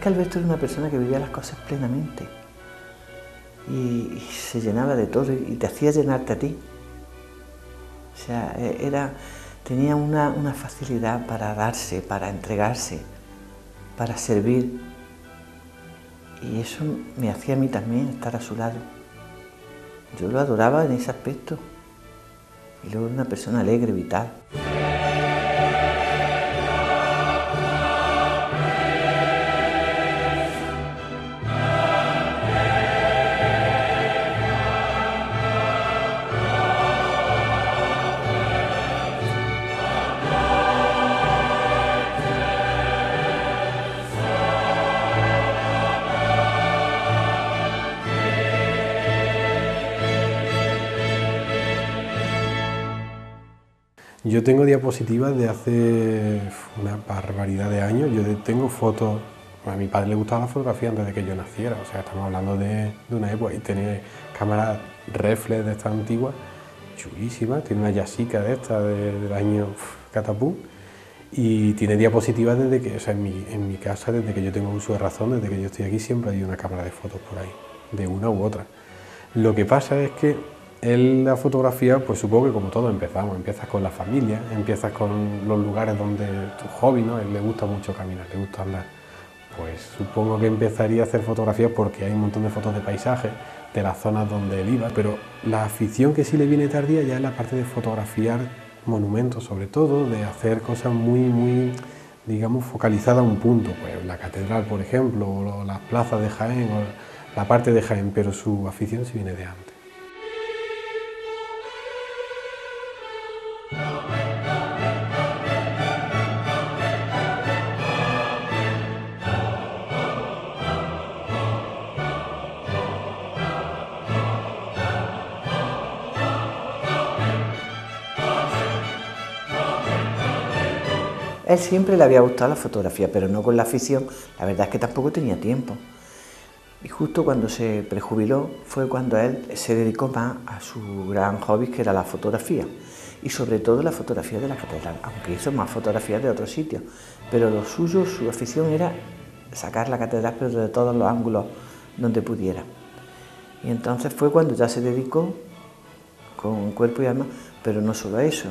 que Alberto era una persona que vivía las cosas plenamente y se llenaba de todo y te hacía llenarte a ti. O sea, tenía una facilidad para darse, para entregarse, para servir. Y eso me hacía a mí también estar a su lado. Yo lo adoraba en ese aspecto. Y luego era una persona alegre, vital. Yo tengo diapositivas de hace una barbaridad de años. Yo tengo fotos. A mi padre le gustaba la fotografía antes de que yo naciera. O sea, estamos hablando de una época. Y tenía cámaras reflex de estas antiguas, chulísimas. Tiene una Yashica de estas del año catapum. Y tiene diapositivas desde que, o sea, en mi casa, desde que yo tengo uso de razón, desde que yo estoy aquí, siempre hay una cámara de fotos por ahí, de una u otra. Lo que pasa es que él, la fotografía, pues supongo que como todos empiezas con la familia, empiezas con los lugares donde tu hobby, ¿no? A él le gusta mucho caminar, le gusta andar. Pues supongo que empezaría a hacer fotografías porque hay un montón de fotos de paisajes, de las zonas donde él iba, pero la afición que sí le viene tardía ya es la parte de fotografiar monumentos, sobre todo, de hacer cosas muy, digamos, focalizadas a un punto, pues la catedral, por ejemplo, o las plazas de Jaén, o la parte de Jaén, pero su afición sí viene de antes. Él siempre le había gustado la fotografía, pero no con la afición. La verdad es que tampoco tenía tiempo. Y justo cuando se prejubiló fue cuando él se dedicó más a su gran hobby, que era la fotografía. Y sobre todo la fotografía de la catedral, aunque hizo más fotografías de otros sitios. Pero lo suyo, su afición era sacar la catedral, pero de todos los ángulos donde pudiera. Y entonces fue cuando ya se dedicó con cuerpo y alma, pero no solo a eso.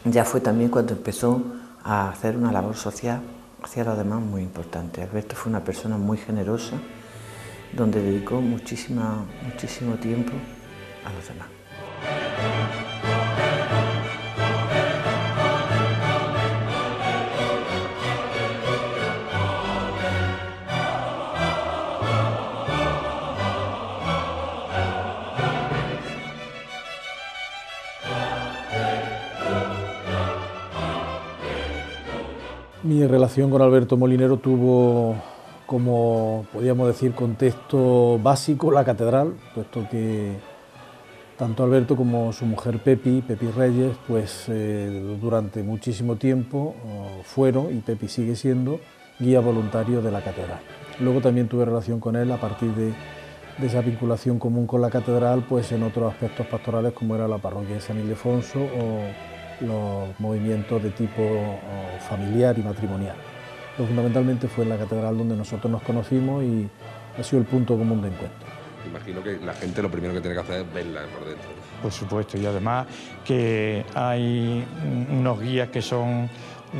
Ya fue también cuando empezó a hacer una labor social hacia los demás muy importante. Alberto fue una persona muy generosa, donde dedicó muchísimo tiempo a los demás. Mi relación con Alberto Molinero tuvo, como podríamos decir, contexto básico la catedral, puesto que tanto Alberto como su mujer Pepi Reyes, pues durante muchísimo tiempo fueron, y Pepi sigue siendo, guía voluntario de la catedral. Luego también tuve relación con él a partir de esa vinculación común con la catedral, pues en otros aspectos pastorales como era la parroquia de San Ildefonso o los movimientos de tipo familiar y matrimonial. Pero fundamentalmente fue en la catedral donde nosotros nos conocimos y ha sido el punto común de encuentro. Imagino que la gente lo primero que tiene que hacer es verla por dentro. Por supuesto, y además que hay unos guías que son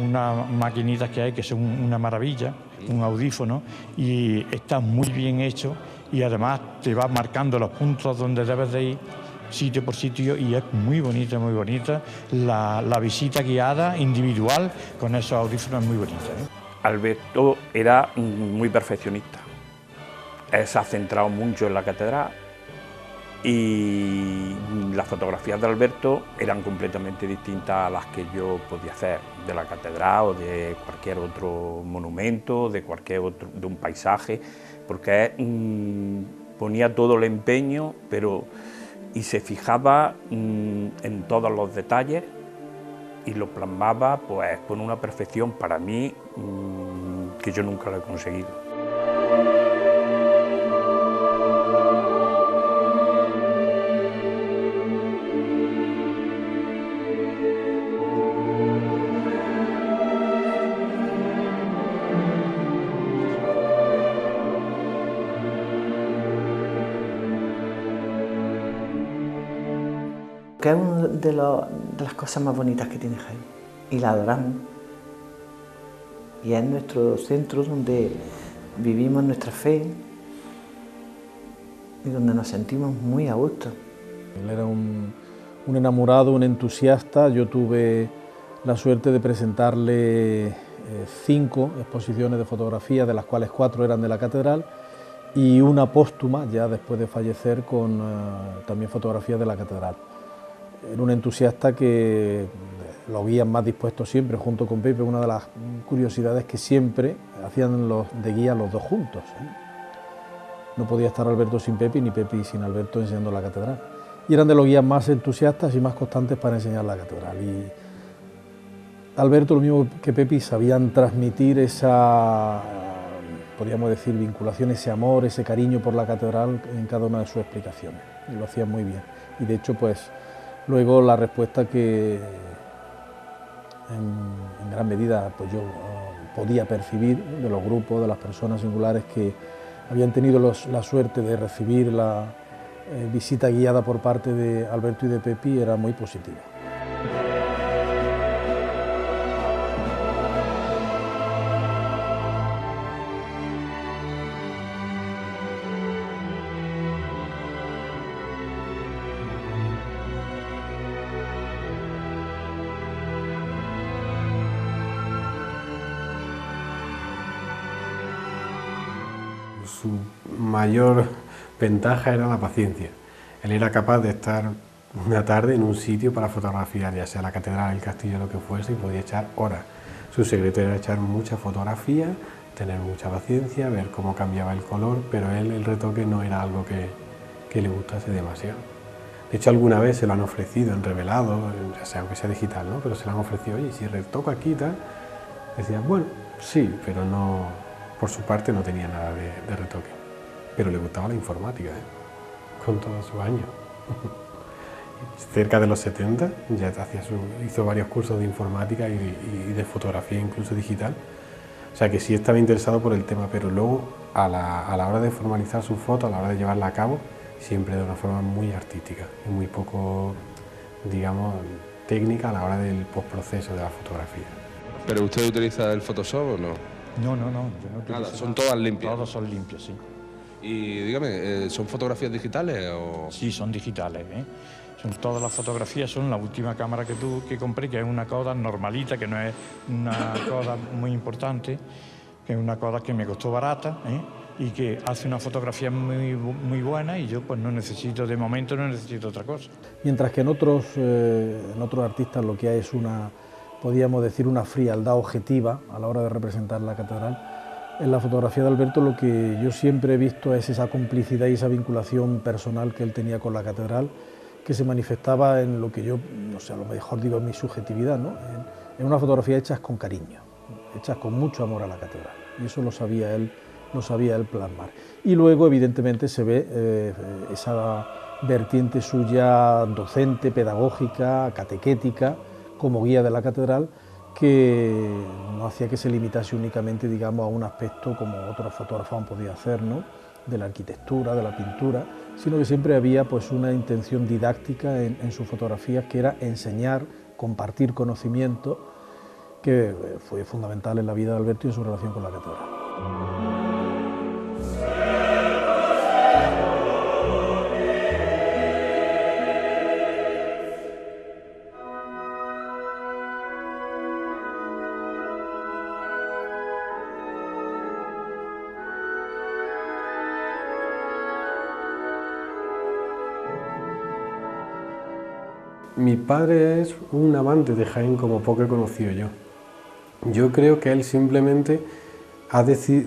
unas maquinitas que hay que son una maravilla, un audífono, y está muy bien hecho y además te va marcando los puntos donde debes de ir sitio por sitio y es muy bonita la visita guiada individual con esos audífonos, muy bonita, ¿eh? Alberto era muy perfeccionista. Él se ha centrado mucho en la catedral y las fotografías de Alberto eran completamente distintas a las que yo podía hacer de la catedral o de cualquier otro monumento, de un paisaje, porque él ponía todo el empeño, y se fijaba en todos los detalles y lo plasmaba pues con una perfección para mí que yo nunca lo he conseguido. Que es una de las cosas más bonitas que tiene Jaén, y la adoramos. Y es nuestro centro donde vivimos nuestra fe y donde nos sentimos muy a gusto. Él era un enamorado, un entusiasta. Yo tuve la suerte de presentarle 5 exposiciones de fotografía, de las cuales 4 eran de la catedral, y una póstuma, ya después de fallecer, con también fotografías de la catedral. Era un entusiasta que lo veían más dispuesto siempre, junto con Pepe. Una de las curiosidades que siempre hacían de guía los dos juntos, ¿eh? No podía estar Alberto sin Pepe, ni Pepe sin Alberto enseñando la catedral. Y eran de los guías más entusiastas y más constantes para enseñar la catedral. Y Alberto, lo mismo que Pepe, sabían transmitir esa, podríamos decir, vinculación, ese amor, ese cariño por la catedral en cada una de sus explicaciones. Y lo hacían muy bien. Y de hecho, pues, luego la respuesta que en gran medida pues yo podía percibir de los grupos, de las personas singulares que habían tenido la suerte de recibir la visita guiada por parte de Alberto y de Pepi, era muy positiva. Su mayor ventaja era la paciencia. Él era capaz de estar una tarde en un sitio para fotografiar, ya sea la catedral, el castillo, lo que fuese, y podía echar horas. Su secreto era echar muchas fotografías, tener mucha paciencia, ver cómo cambiaba el color, pero él el retoque no era algo que le gustase demasiado. De hecho, alguna vez se lo han ofrecido en revelado, ya sea, aunque sea digital, ¿no? Pero se lo han ofrecido, oye, si retoco aquí y tal, decía, bueno, sí, pero no, por su parte no tenía nada de retoque. Pero le gustaba la informática, con todos sus años. Cerca de los 70 ya hizo varios cursos de informática y de fotografía, incluso digital. O sea que sí estaba interesado por el tema, pero luego a la hora de formalizar su foto, a la hora de llevarla a cabo, siempre de una forma muy artística y muy poco, digamos, técnica a la hora del postproceso de la fotografía. ¿Pero usted utiliza el Photoshop o no? No, yo no utilizo Nada, son todas limpias. Todos son limpios, sí. Y dígame, ¿son fotografías digitales o...? Sí, son digitales, ¿eh? Son todas las fotografías, son la última cámara que compré, que es una Kodak normalita, que no es una Kodak muy importante, que es una Kodak que me costó barata, ¿eh? Y que hace una fotografía muy buena, y yo pues no necesito, de momento no necesito otra cosa. Mientras que en otros artistas lo que hay es podríamos decir, una frialdad objetiva a la hora de representar la catedral, en la fotografía de Alberto lo que yo siempre he visto es esa complicidad y esa vinculación personal que él tenía con la catedral, que se manifestaba en lo que yo, no sé, a lo mejor digo en mi subjetividad, ¿no? En una fotografía hechas con cariño, hechas con mucho amor a la catedral, y eso lo sabía él plasmar. Y luego, evidentemente, se ve esa vertiente suya docente, pedagógica, catequética, como guía de la catedral, que no hacía que se limitase únicamente, digamos, a un aspecto como otros fotógrafos han podido hacer, ¿no? De la arquitectura, de la pintura, sino que siempre había pues una intención didáctica en sus fotografías, que era enseñar, compartir conocimiento, que fue fundamental en la vida de Alberto y en su relación con la catedral. Mi padre es un amante de Jaén como poco he conocido yo. Yo creo que él simplemente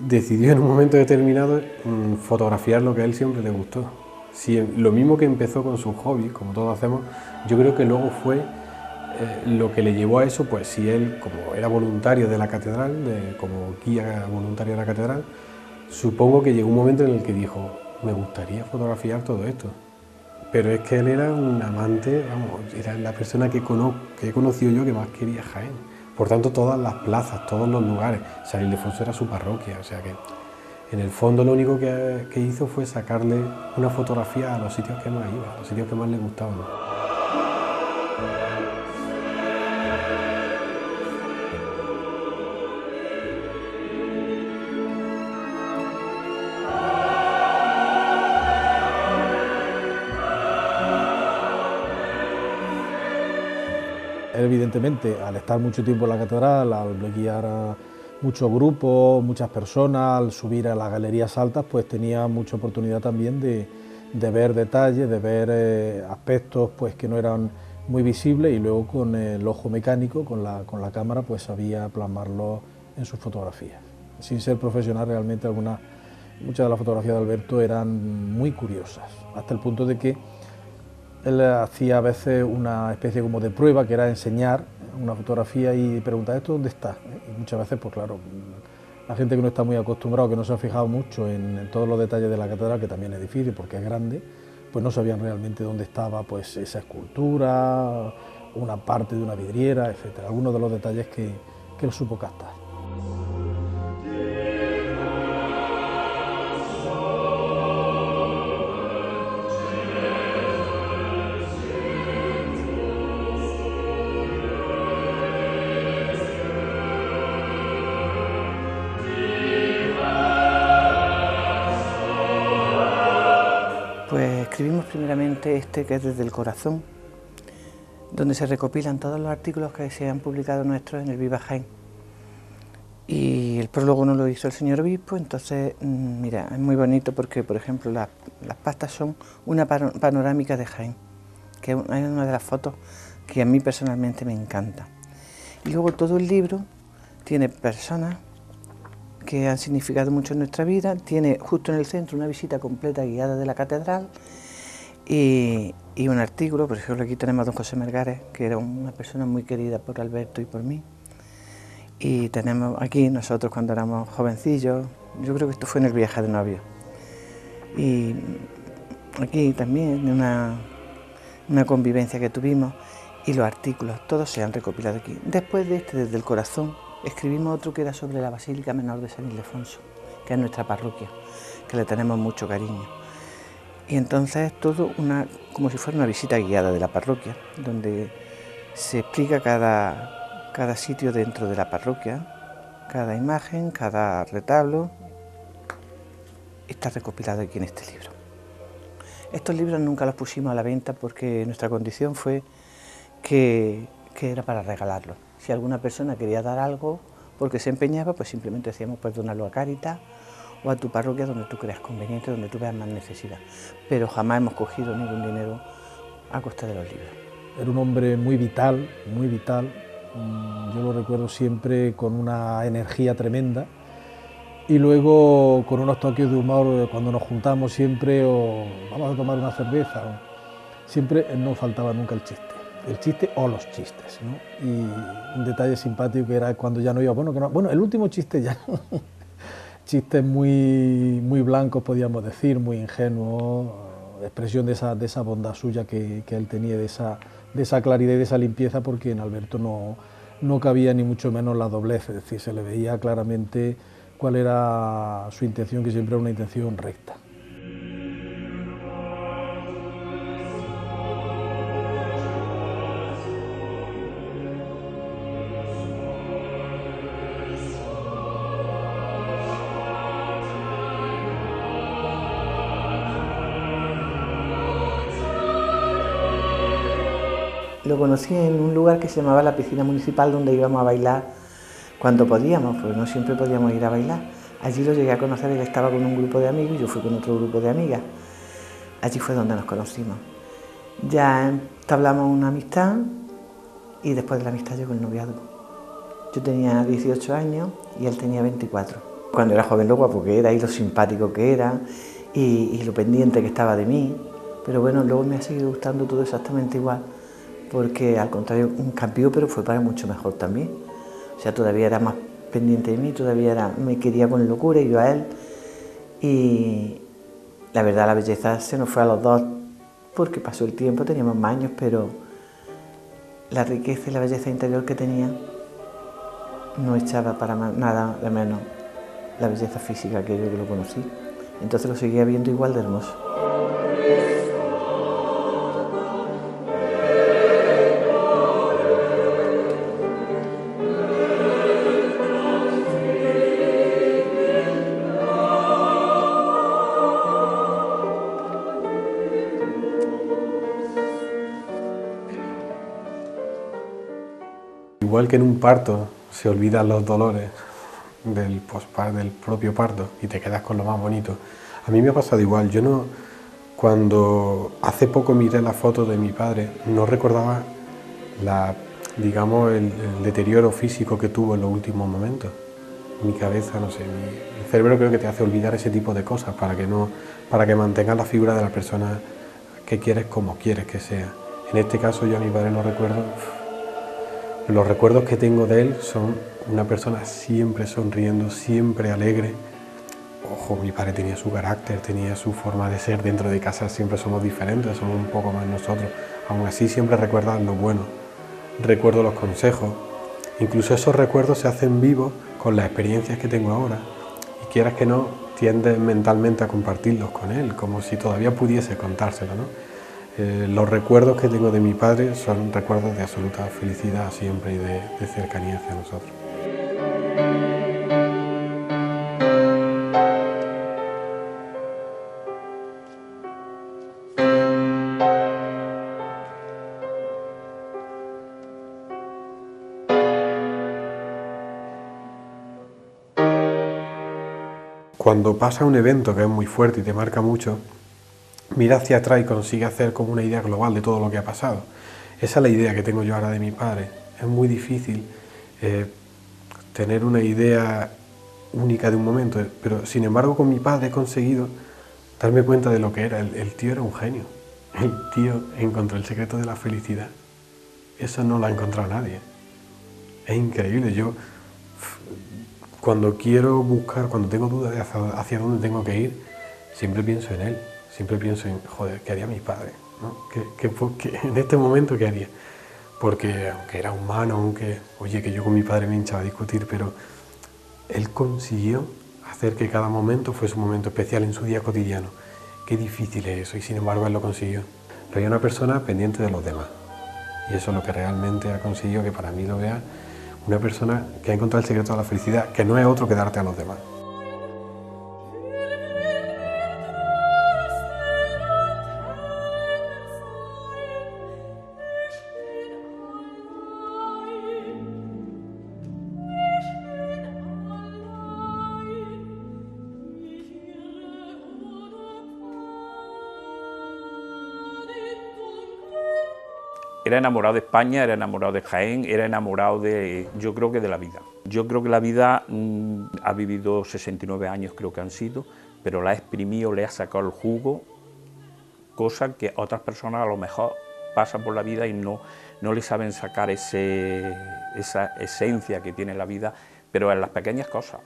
decidió en un momento determinado fotografiar lo que a él siempre le gustó. Si lo mismo que empezó con sus hobbies, como todos hacemos, yo creo que luego fue lo que le llevó a eso, pues si él, como era voluntario de la catedral, como guía voluntario de la catedral, supongo que llegó un momento en el que dijo, me gustaría fotografiar todo esto. Pero es que él era un amante, vamos, era la persona que he conocido yo que más quería Jaén. Por tanto, todas las plazas, todos los lugares, San Ildefonso era su parroquia, o sea que en el fondo lo único que hizo fue sacarle una fotografía a los sitios que más iba, a los sitios que más le gustaban. Él, evidentemente, al estar mucho tiempo en la catedral, al guiar a muchos grupos, muchas personas, al subir a las galerías altas, pues tenía mucha oportunidad también de ver detalles, de ver aspectos pues, que no eran muy visibles, y luego con el ojo mecánico, con la cámara, pues sabía plasmarlo en sus fotografías. Sin ser profesional, realmente muchas de las fotografías de Alberto eran muy curiosas, hasta el punto de que él hacía a veces una especie como de prueba, que era enseñar una fotografía y preguntar: ¿esto dónde está? Y muchas veces, pues claro, la gente que no está muy acostumbrada, que no se ha fijado mucho en todos los detalles de la catedral, que también es difícil porque es grande, pues no sabían realmente dónde estaba pues esa escultura, una parte de una vidriera, etcétera. Algunos de los detalles que él supo captar. Pues escribimos primeramente este, que es Desde el Corazón, donde se recopilan todos los artículos que se han publicado nuestros en el Viva Jaén. Y el prólogo no lo hizo el señor obispo, entonces, mira, es muy bonito porque, por ejemplo, las pastas son una panorámica de Jaén, que es una de las fotos que a mí personalmente me encanta. Y luego todo el libro tiene personas que han significado mucho en nuestra vida, tiene justo en el centro una visita completa guiada de la catedral y un artículo. Por ejemplo, aquí tenemos a don José Melgares, que era una persona muy querida por Alberto y por mí, y tenemos aquí nosotros cuando éramos jovencillos, yo creo que esto fue en el viaje de novio, y aquí también una convivencia que tuvimos, y los artículos, todos se han recopilado aquí. Después de este, Desde el Corazón, escribimos otro que era sobre la Basílica Menor de San Ildefonso, que es nuestra parroquia, que le tenemos mucho cariño. Y entonces es todo como si fuera una visita guiada de la parroquia, donde se explica cada sitio dentro de la parroquia, cada imagen, cada retablo, está recopilado aquí en este libro. Estos libros nunca los pusimos a la venta porque nuestra condición fue que era para regalarlos. Si alguna persona quería dar algo porque se empeñaba, pues simplemente decíamos: pues donarlo a Cáritas o a tu parroquia donde tú creas conveniente, donde tú veas más necesidad. Pero jamás hemos cogido ningún dinero a costa de los libros. Era un hombre muy vital, muy vital. Yo lo recuerdo siempre con una energía tremenda, y luego con unos toques de humor cuando nos juntamos siempre, o vamos a tomar una cerveza, siempre no faltaba nunca el chiste o los chistes, ¿no? Y un detalle simpático que era cuando ya no iba, bueno, el último chiste ya, chistes muy blancos, podríamos decir, muy ingenuos, expresión de esa bondad suya que él tenía, de esa claridad y de esa limpieza, porque en Alberto no cabía ni mucho menos la doblez, es decir, se le veía claramente cuál era su intención, que siempre era una intención recta. Lo conocí en un lugar que se llamaba la piscina municipal, donde íbamos a bailar cuando podíamos, porque no siempre podíamos ir a bailar. Allí lo llegué a conocer, él estaba con un grupo de amigos y yo fui con otro grupo de amigas. Allí fue donde nos conocimos. Ya entablamos una amistad y después de la amistad llegó el noviazgo. Yo tenía 18 años y él tenía 24. Cuando era joven, lo guapo que era y lo simpático que era y lo pendiente que estaba de mí. Pero bueno, luego me ha seguido gustando todo exactamente igual, porque al contrario, cambió, pero fue para mucho mejor también. O sea, todavía era más pendiente de mí, me quería con locura y yo a él. Y la verdad, la belleza se nos fue a los dos, porque pasó el tiempo, teníamos más años, pero la riqueza y la belleza interior que tenía no echaba para nada de menos la belleza física que yo que lo conocí. Entonces lo seguía viendo igual de hermoso. igual que en un parto se olvidan los dolores del propio parto y te quedas con lo más bonito, a mí me ha pasado igual. Yo no, cuando hace poco miré la foto de mi padre, no recordaba digamos, el deterioro físico que tuvo en los últimos momentos. Mi cabeza, no sé, el cerebro creo que te hace olvidar ese tipo de cosas para que mantengas la figura de la persona que quieres como quieres que sea. En este caso yo a mi padre lo recuerdo. Los recuerdos que tengo de él son una persona siempre sonriendo, siempre alegre. Ojo, mi padre tenía su carácter, tenía su forma de ser. Dentro de casa siempre somos diferentes, somos un poco más nosotros. Aún así siempre recuerdas lo bueno. Recuerdo los consejos. Incluso esos recuerdos se hacen vivos con las experiencias que tengo ahora. Y quieras que no, tiendes mentalmente a compartirlos con él, como si todavía pudiese contárselo, ¿no? Los recuerdos que tengo de mi padre son recuerdos de absoluta felicidad siempre y de cercanía hacia nosotros. Cuando pasa un evento que es muy fuerte y te marca mucho, mira hacia atrás y consigue hacer como una idea global de todo lo que ha pasado. Esa es la idea que tengo yo ahora de mi padre. Es muy difícil tener una idea única de un momento, pero sin embargo con mi padre he conseguido darme cuenta de lo que era. El tío era un genio. El tío encontró el secreto de la felicidad. Eso no lo ha encontrado nadie. Es increíble. Yo cuando quiero buscar, cuando tengo dudas de hacia dónde tengo que ir, siempre pienso en él. Siempre pienso en, joder, ¿qué haría mi padre? ¿No? ¿Qué en este momento qué haría? Porque aunque era humano, aunque, oye, que yo con mi padre me hinchaba a discutir, pero él consiguió hacer que cada momento fuese un momento especial en su día cotidiano. Qué difícil es eso, y sin embargo él lo consiguió. Pero hay una persona pendiente de los demás. Y eso es lo que realmente ha conseguido que para mí lo vea una persona que ha encontrado el secreto de la felicidad, que no es otro que darte a los demás. Era enamorado de España, era enamorado de Jaén, era enamorado de, yo creo que de la vida. Yo creo que la vida ha vivido 69 años, creo que han sido, pero la ha exprimido, le ha sacado el jugo, cosa que otras personas a lo mejor pasan por la vida y no le saben sacar esa esencia que tiene la vida, pero en las pequeñas cosas.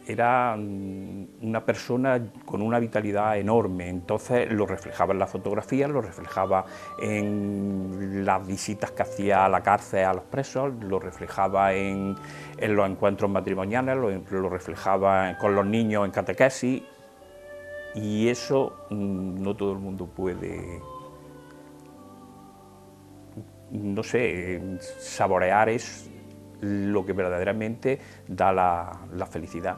Era una persona con una vitalidad enorme, entonces lo reflejaba en las fotografías, lo reflejaba en las visitas que hacía a la cárcel a los presos, lo reflejaba en los encuentros matrimoniales, lo reflejaba con los niños en catequesis, y eso no todo el mundo puede, no sé, saborear es lo que verdaderamente da la felicidad.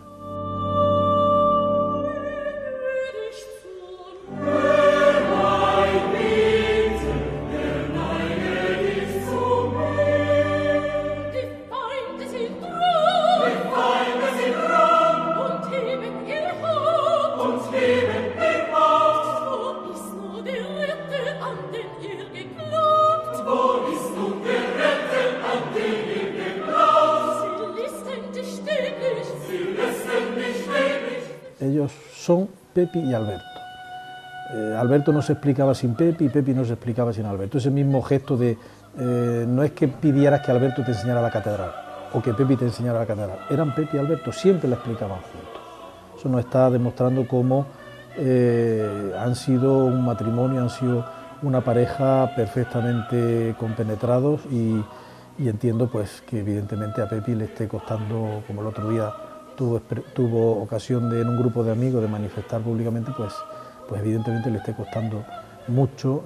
Ellos son Pepi y Alberto. Alberto no se explicaba sin Pepi y Pepi no se explicaba sin Alberto. Ese mismo gesto de, no es que pidieras que Alberto te enseñara la catedral o que Pepi te enseñara la catedral, eran Pepi y Alberto, siempre la explicaban juntos. Eso nos está demostrando cómo han sido un matrimonio, han sido una pareja perfectamente compenetrados y entiendo pues que evidentemente a Pepi le esté costando, como el otro día tuvo ocasión de en un grupo de amigos de manifestar públicamente, pues evidentemente le esté costando mucho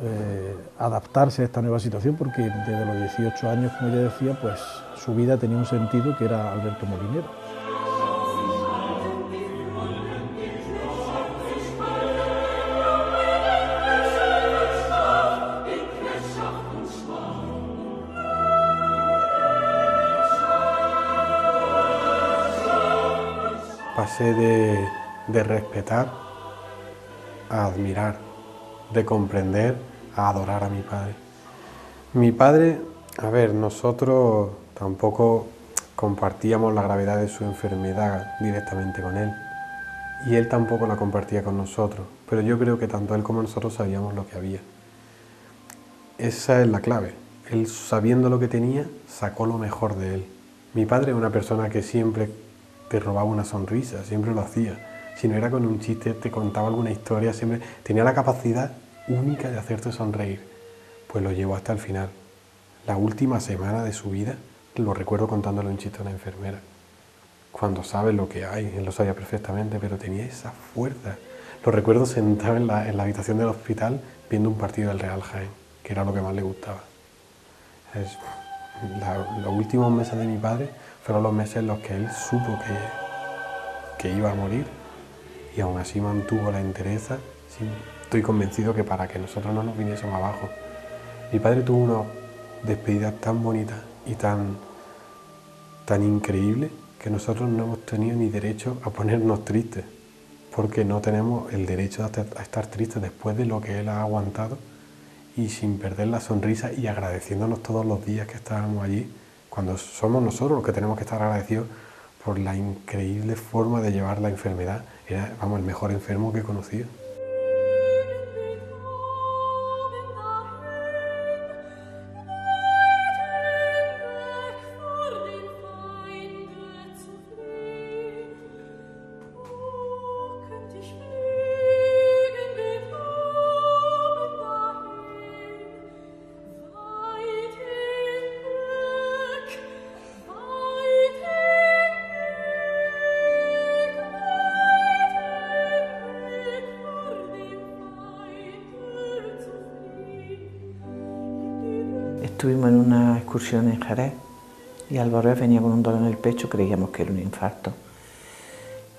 adaptarse a esta nueva situación, porque desde los 18 años, como ya decía, pues su vida tenía un sentido que era Alberto Molinero. pasé de respetar a admirar, de comprender a adorar a mi padre. Mi padre, a ver, nosotros tampoco compartíamos la gravedad de su enfermedad directamente con él y él tampoco la compartía con nosotros, pero yo creo que tanto él como nosotros sabíamos lo que había. Esa es la clave. Él, sabiendo lo que tenía, sacó lo mejor de él. Mi padre es una persona que siempre te robaba una sonrisa, siempre lo hacía. Si no era con un chiste, te contaba alguna historia, siempre tenía la capacidad única de hacerte sonreír. Pues lo llevó hasta el final. La última semana de su vida lo recuerdo contándole un chiste a una enfermera. Cuando sabes lo que hay, él lo sabía perfectamente, pero tenía esa fuerza. Lo recuerdo sentado en la habitación del hospital viendo un partido del Real Jaén, que era lo que más le gustaba. Los últimos meses de mi padre fueron los meses en los que él supo que iba a morir y aún así mantuvo la entereza. Sí, estoy convencido que para que nosotros no nos viniésemos abajo. Mi padre tuvo una despedida tan bonita y tan increíble que nosotros no hemos tenido ni derecho a ponernos tristes, porque no tenemos el derecho a estar tristes después de lo que él ha aguantado y sin perder la sonrisa y agradeciéndonos todos los días que estábamos allí, cuando somos nosotros los que tenemos que estar agradecidos por la increíble forma de llevar la enfermedad. Era, vamos, el mejor enfermo que he conocido. Estuvimos en una excursión en Jerez y al volver venía con un dolor en el pecho, creíamos que era un infarto.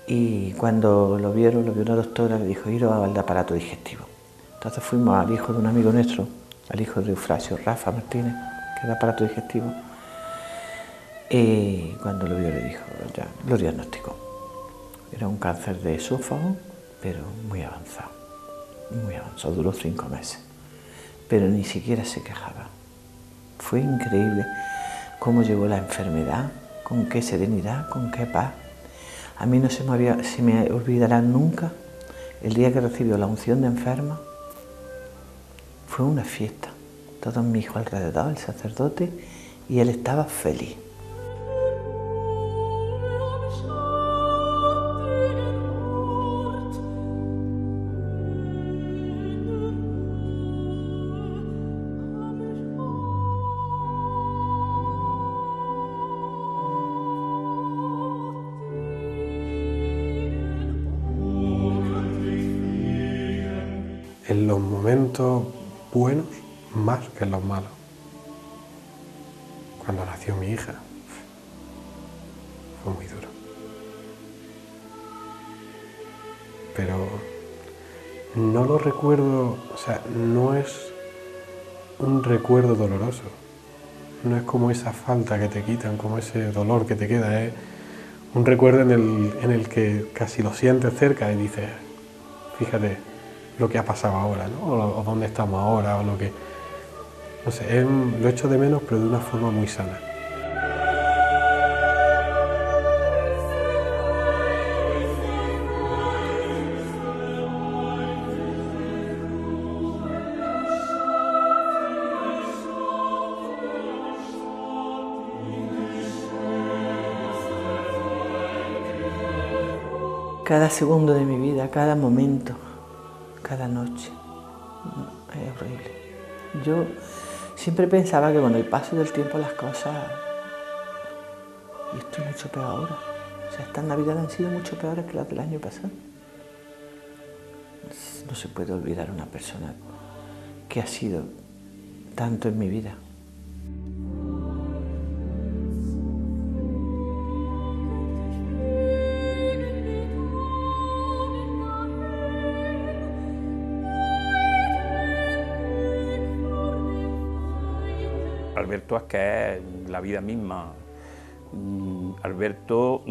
Y cuando lo vio una doctora, le dijo, iros al aparato digestivo. Entonces fuimos al hijo de un amigo nuestro, al hijo de Eufrasio, Rafa Martínez, que era aparato digestivo. Y cuando lo vio le dijo, ya, lo diagnosticó. Era un cáncer de esófago, pero muy avanzado, duró 5 meses, pero ni siquiera se quejaba. Fue increíble cómo llevó la enfermedad, con qué serenidad, con qué paz. A mí no se me olvidará nunca el día que recibió la unción de enferma. Fue una fiesta, todos mis hijos alrededor, el sacerdote, y él estaba feliz. En los momentos buenos más que en los malos. Cuando nació mi hija, fue muy duro. Pero no lo recuerdo, o sea, no es un recuerdo doloroso. No es como esa falta que te quitan, como ese dolor que te queda. Es un recuerdo en el que casi lo sientes cerca y dices, fíjate lo que ha pasado ahora, ¿no? O dónde estamos ahora, o lo que... No sé, lo echo de menos, pero de una forma muy sana. Cada segundo de mi vida, cada momento, cada noche, es horrible. Yo siempre pensaba que con el paso del tiempo las cosas, y esto es mucho peor ahora, o sea, estas navidades han sido mucho peores que las del año pasado. No se puede olvidar una persona que ha sido tanto en mi vida. Alberto es que es la vida misma. Alberto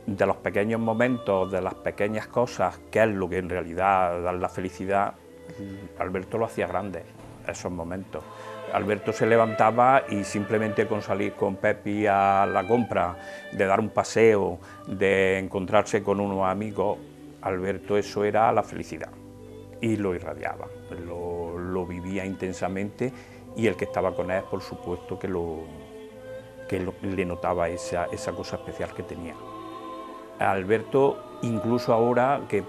de los pequeños momentos, de las pequeñas cosas, que es lo que en realidad da la felicidad, Alberto lo hacía grande, esos momentos. Alberto se levantaba y simplemente con salir con Pepi a la compra, de dar un paseo, de encontrarse con unos amigos, Alberto eso era la felicidad y lo irradiaba, lo vivía intensamente, y el que estaba con él, por supuesto, le notaba esa cosa especial que tenía. Alberto, incluso ahora que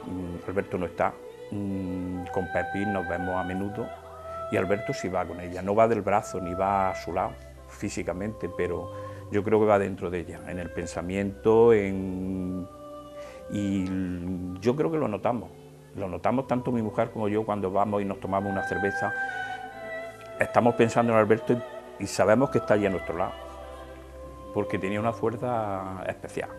Alberto no está, con Pepi nos vemos a menudo y Alberto sí va con ella, no va del brazo ni va a su lado físicamente, pero yo creo que va dentro de ella, en el pensamiento, y yo creo que lo notamos tanto mi mujer como yo cuando vamos y nos tomamos una cerveza, estamos pensando en Alberto y sabemos que está allí a nuestro lado, porque tenía una fuerza especial.